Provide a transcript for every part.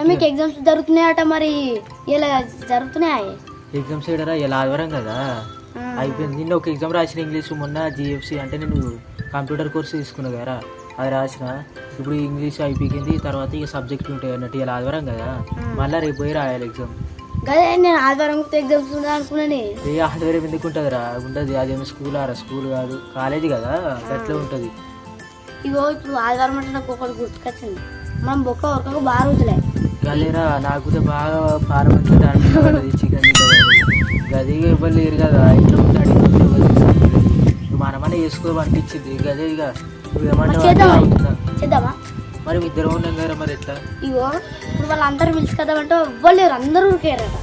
మీకు ఎగ్జామ్స్ జరుగుతున్నాయట మరి ఇలా జరుగుతున్నాయి ఎగ్జామ్స్ ఏడరా ఇలా ఆదివారం కదా అయిపోయింది. నిన్న ఒక ఎగ్జామ్ రాసిన ఇంగ్లీష్, మొన్న జిఎఫ్సి అంటే నేను కంప్యూటర్ కోర్స్ తీసుకున్నా కదా అది రాసిన. ఇప్పుడు ఇంగ్లీష్ అయిపోయింది, తర్వాత ఇక సబ్జెక్టులు ఉంటాయి అన్నట్టు ఇలా ఆదివారం కదా, మళ్ళీ రేపు పోయి రాయాలి ఎగ్జామ్. అదే నేను ఆదివారం ఎగ్జామ్స్ అనుకున్నాను. ఏ ఆదివారం ఎందుకు ఉంటుందిరా? ఉంటుంది, అదేమో స్కూల్ ఆరా, స్కూల్ కాదు కాలేజీ కదా, అట్లా ఉంటుంది. ఇగో ఇప్పుడు ఆదివారం అంటే నాకు ఒకటి గుర్తుకొచ్చింది, మనం బొక్క ఉరకకు బాగా రోజులే గలేరా. నాకు బాగా పారమంతా దాని చికెన్ గది ఇవ్వరు లేరు కదా, ఇంట్లో ఉంటే అడిగి మనమనే చేసుకోవాలనిపించింది. గదే ఇక చేద్దామా మరి ఇద్దరు ఉన్నాం కదా, మరి ఎట్లా? ఇగో ఇప్పుడు వాళ్ళందరూ పిలిచి కదా అంటే ఇవ్వలేరు, అందరూ ఉరికేరట.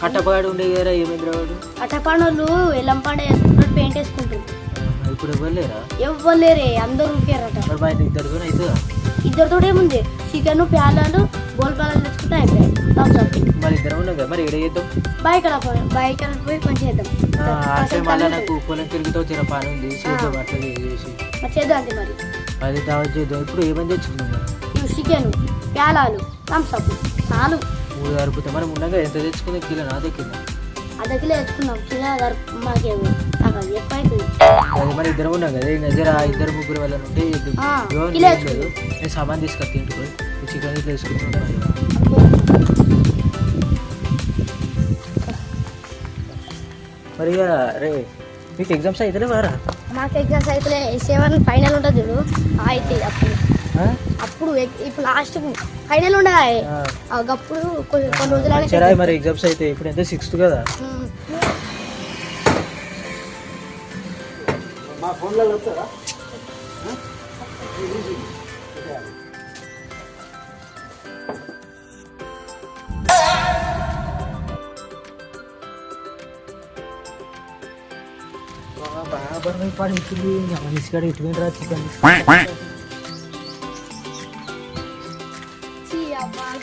కట్టపాడు ఉండే కదా, ఏమైంది వాడు? కట్టపాడు వాళ్ళు ఎల్లంపాడు వేసుకుంటారు, పెయింట్ వేసుకుంటారు. ఇప్పుడు ఇవ్వలేరా? ఇవ్వలేరే, అందరూ ఉరికేరట. మరి బయట ఇద్దరితో అవుతుందా? ఇద్దరితో ఏముంది, చికెన్ ప్యాలాలు బోల్ పాలాలు తెచ్చుకుంటే అయిపోయాయి. మరి ఇద్దరు ఉన్నాం కదా, మరి ఏడ చేద్దాం? బైక్ పోయి కొంచెం చేద్దాం. మళ్ళీ నాకు పొలం తిరుగుతూ తిన పని ఉంది, చేద్దాం అట్లా చేసి చేద్దాం అంతే. మరి అది దావత్ చేద్దాం. ఇప్పుడు ఏమని తెచ్చుకుందాం? ఇవి చికెన్ ప్యాలాలు థమ్స్అప్ చాలు. 3 అరుపుతాం. మనం ఉండగా ఎంత తెచ్చుకుందాం? కిలో నా దగ్గర అర్ధ కిలో తెచ్చుకుందాం. కిలో మాకేమో నాకు అది ఎక్కువ అవుతుంది. అది మరి ఇద్దరు ఉన్నాం కదా, జర 2-3 వాళ్ళని ఉంటే నేను సామాన్ తీసుకొస్తా ఇంటికి, చికెన్ ఇట్లా వేసుకుంటున్నాను. మరి రే మీకు ఎగ్జామ్స్ అయితే వారా? మాకు ఎగ్జామ్స్ అయితే 7 ఫైనల్ ఉంటుంది చూడు, అయితే అప్పుడు ఇప్పుడు లాస్ట్ ఫైనల్ ఉండదు అప్పుడు కొన్ని రోజులు. మరి ఎగ్జామ్స్ అయితే ఇప్పుడు ఎంత 6th కదా? మా ఫోన్లలో వస్తారా? పడి ఇచ్చింది మనిషికాడ ఇటు రా చికెన్.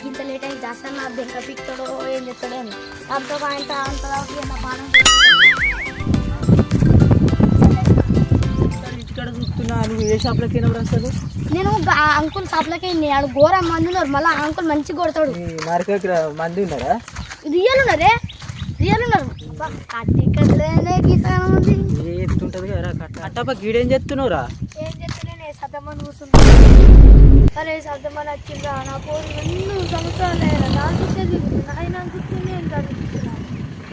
ఇంత లేట్ అయింది దర్శనం, నా బెంక పిక్తాడో ఏం చెప్తాడో అంత పాయింట్ అంత పానం. ఇంటికాడ చూస్తున్నా, నువ్వు ఏ షాప్లోకి అయినప్పుడు అసలు? నేను అంకుల్ షాప్లోకి ఆడు ఘోరం మంది ఉన్నారు, మళ్ళీ అంకుల్ మంచిగా కొడతాడు. మార్కెట్ మంది ఉన్నారా? రియల్ ఉన్నారే, రియల్ ఉన్నారు. ఎత్తుంటది కదా కట్టప్ప, గీడేం చెప్తున్నావురా? ఏం చెప్తలేనే, సద్దమ్మని కూర్చుంటా. సరే సద్దమ్మని వచ్చిందా, నా పోరు 2 సంవత్సరాలు దాని చూసేది ఆయన అనుకుంటుంది, నేను చదువుతున్నా.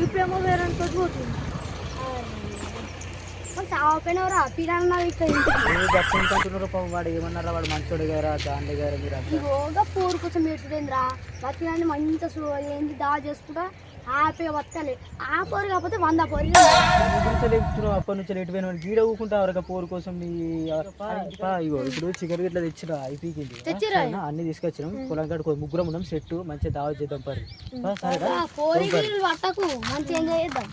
ఇప్పుడేమో వేరే పోతుంది. చావపోయినవరా పిల్లలు ఇక్కడ వాడు ఏమన్నారా? వాడు మంచోడు గారా, దాని దగ్గర మీరు ఇగోగా పోరు కోసం పెట్టుడేంద్రా, బతికాన్ని మంచిగా ఏంది దా చేసుకుంటా హ్యాపీగా బతకాలి. ఆ పోరు కాకపోతే 100 పోరు. అప్పటి నుంచి లేట్ పోయిన గీడ ఊకుంటా వరకు పోరు కోసం. ఇగో ఇప్పుడు చికెన్ ఇట్లా తెచ్చిన అయిపోయింది, అన్ని తీసుకొచ్చినాం. పొలం కాడ 3 ఉన్నాం, సెట్ మంచిగా దావత్ చేద్దాం. పరి పట్టకు మంచిగా ఎంజాయ్ చేద్దాం.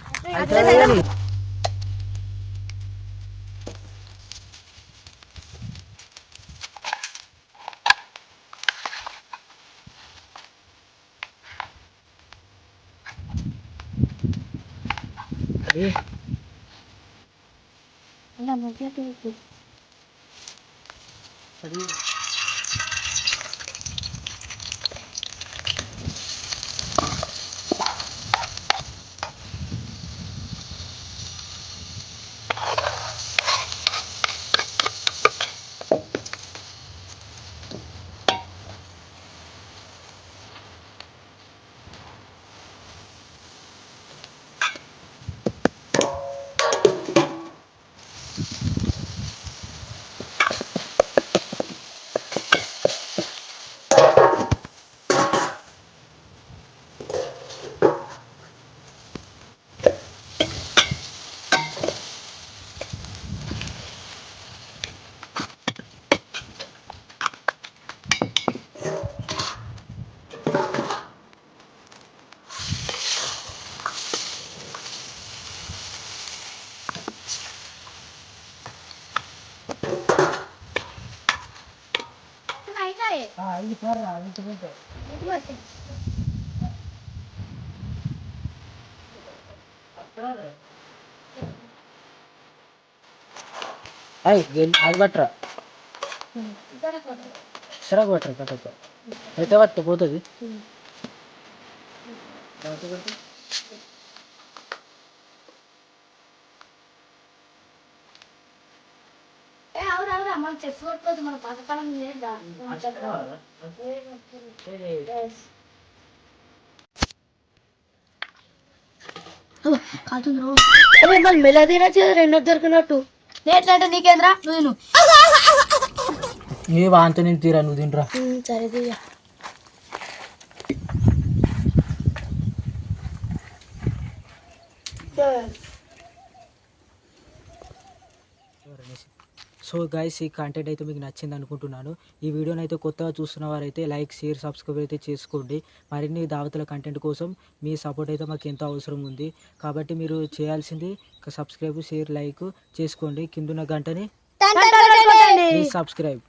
అది బట్రా సరే బట్రా కట్టప్ప. అయితే పట్టు పోతుంది. అవురా మనం చెప్పుకోకపోతే మన పథకాలం చేద్దాం. మరి మెలదీరా రెండో దొరికినట్టు ఎట్లంటే నీకేంద్రా నువ్వు ఏ వాంతో నేను తీరా నువ్వు తినరా. సరే తీయ సో గైస్ ఈ కంటెంట్ అయితే మీకు నచ్చింది అనుకుంటున్నాను. ఈ వీడియోని అయితే కొత్తగా చూస్తున్న వారైతే లైక్ షేర్ సబ్స్క్రైబ్ అయితే చేసుకోండి. మరిన్ని దావతుల కంటెంట్ కోసం మీ సపోర్ట్ అయితే మాకు ఎంతో అవసరం ఉంది. కాబట్టి మీరు చేయాల్సింది సబ్స్క్రైబ్ షేర్ లైక్ చేసుకోండి. కిందున్న గంటని ప్లీజ్ సబ్స్క్రైబ్.